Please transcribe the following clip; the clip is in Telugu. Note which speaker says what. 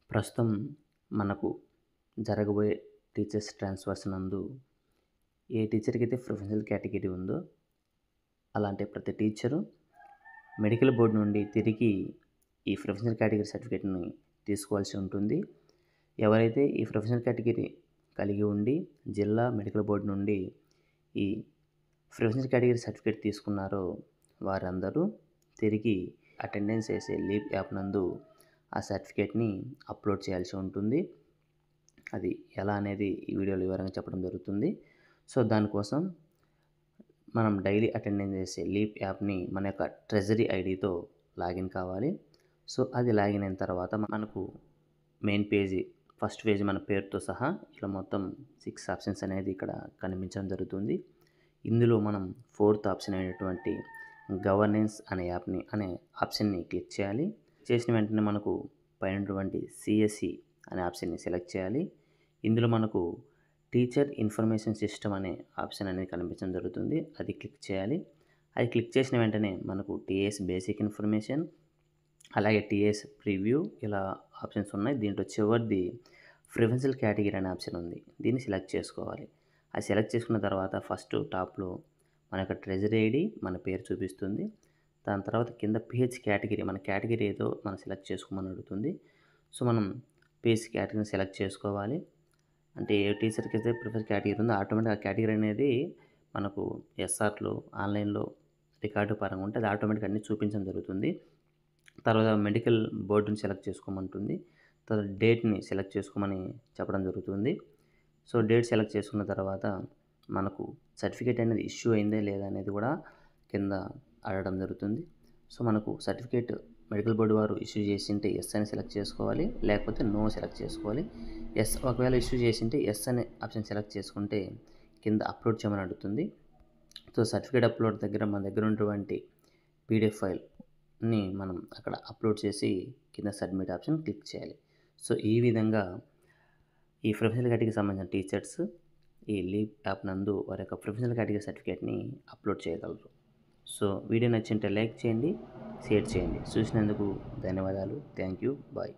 Speaker 1: ప్రస్తుతం మనకు జరగబోయే టీచర్స్ ట్రాన్స్ఫర్స్ నందు ఏ టీచర్‌కైతే ప్రొఫెషనల్ కేటగిరీ ఉందో అలాంటి ప్రతి టీచరు మెడికల్ బోర్డ్ నుండి తిరిగి ఈ ప్రొఫెషనల్ కేటగిరీ సర్టిఫికేట్‌ని తీసుకోవాల్సి ఉంటుంది. ఎవరైతే ఈ ప్రొఫెషనల్ కేటగిరీ కలిగి ఉండి జిల్లా మెడికల్ బోర్డ్ నుండి ఈ ప్రొఫెషనల్ కేటగిరీ సర్టిఫికేట్ తీసుకున్నారో వారందరూ తిరిగి అటెండెన్స్ ఏసే లీప్ యాప్ నందు ఆ సర్టిఫికేట్‌ని అప్లోడ్ చేయాల్సి ఉంటుంది. అది ఎలా అనేది ఈ వీడియోలో వివరంగా చెప్పడం జరుగుతుంది. సో, దానికోసం మనం డైలీ అటెండెన్స్ చేసే లీప్ యాప్‌ని మన యొక్క ట్రెజరీ ఐడీతో లాగిన్ కావాలి. సో, అది లాగిన్ అయిన తర్వాత మనకు మెయిన్ పేజీ ఫస్ట్ పేజ్ మన పేరుతో సహా ఇలా మొత్తం 6 ఆప్షన్స్ అనేది ఇక్కడ కనిపించడం జరుగుతుంది. ఇందులో మనం ఫోర్త్ ఆప్షన్ అయినటువంటి గవర్నెన్స్ అనే ఆప్షన్‌ని క్లిక్ చేయాలి. చేసిన వెంటనే మనకు పైనటువంటి సీఎస్ఈ అనే ఆప్షన్‌ని సెలెక్ట్ చేయాలి. ఇందులో మనకు టీచర్ ఇన్ఫర్మేషన్ సిస్టమ్ అనే ఆప్షన్ అనేది కనిపించడం జరుగుతుంది. అది క్లిక్ చేయాలి. అది క్లిక్ చేసిన వెంటనే మనకు టీఎస్ బేసిక్ ఇన్ఫర్మేషన్ అలాగే టీఎస్ ప్రివ్యూ ఇలా ఆప్షన్స్ ఉన్నాయి. దీంట్లో చివరిది ప్రొఫెషనల్ కేటగిరీ అనే ఆప్షన్ ఉంది. దీన్ని సెలెక్ట్ చేసుకోవాలి. అది సెలెక్ట్ చేసుకున్న తర్వాత ఫస్ట్ టాప్‌లో మన యొక్క ట్రెజరీ ఐడి మన పేరు చూపిస్తుంది. దాని తర్వాత కింద పేజ్ కేటగిరీ మన కేటగిరీ ఏదో మనం సెలెక్ట్ చేసుకోమని అడుగుతుంది. సో, మనం పేజ్ కేటగిరీని సెలెక్ట్ చేసుకోవాలి. అంటే ఏ టీచర్‌కి అయితే ప్రిఫర్ కేటగిరీ ఉందో ఆటోమేటిక్‌గా ఆ కేటగిరీ అనేది మనకు ఎస్ఆర్‌లో ఆన్‌లైన్‌లో రికార్డు పరంగా ఉంటే అది ఆటోమేటిక్‌గా అన్నీ చూపించడం జరుగుతుంది. తర్వాత మెడికల్ బోర్డుని సెలెక్ట్ చేసుకోమంటుంది. తర్వాత డేట్‌ని సెలెక్ట్ చేసుకోమని చెప్పడం జరుగుతుంది. సో, డేట్ సెలెక్ట్ చేసుకున్న తర్వాత మనకు సర్టిఫికేట్ అనేది ఇష్యూ అయిందా లేదా అనేది కూడా కింద అడగడం జరుగుతుంది. సో, మనకు సర్టిఫికేట్ మెడికల్ బోర్డు వారు ఇష్యూ చేసింటే యెస్ అని సెలెక్ట్ చేసుకోవాలి. లేకపోతే నో సెలెక్ట్ చేసుకోవాలి. యెస్ ఒకవేళ ఇష్యూ చేసింటే యెస్ అనే ఆప్షన్ సెలెక్ట్ చేసుకుంటే కింద అప్లోడ్ చేయమని అడుగుతుంది. సో, సర్టిఫికేట్ అప్లోడ్ దగ్గర మన దగ్గర ఉన్నటువంటి పీడిఎఫ్ ఫైల్‌ని మనం అక్కడ అప్లోడ్ చేసి కింద సబ్మిట్ ఆప్షన్ క్లిక్ చేయాలి. సో, ఈ విధంగా ఈ ప్రొఫెషనల్ కేటగిరీకి సంబంధించిన టీచర్స్ ఈ లీప్ యాప్ నందు వారి యొక్క ప్రొఫెషనల్ కేటగిరీ సర్టిఫికేట్‌ని అప్లోడ్ చేయగలరు. సో, వీడియో నచ్చింటే లైక్ చేయండి, షేర్ చేయండి. చూసినందుకు ధన్యవాదాలు. Thank you. బాయ్.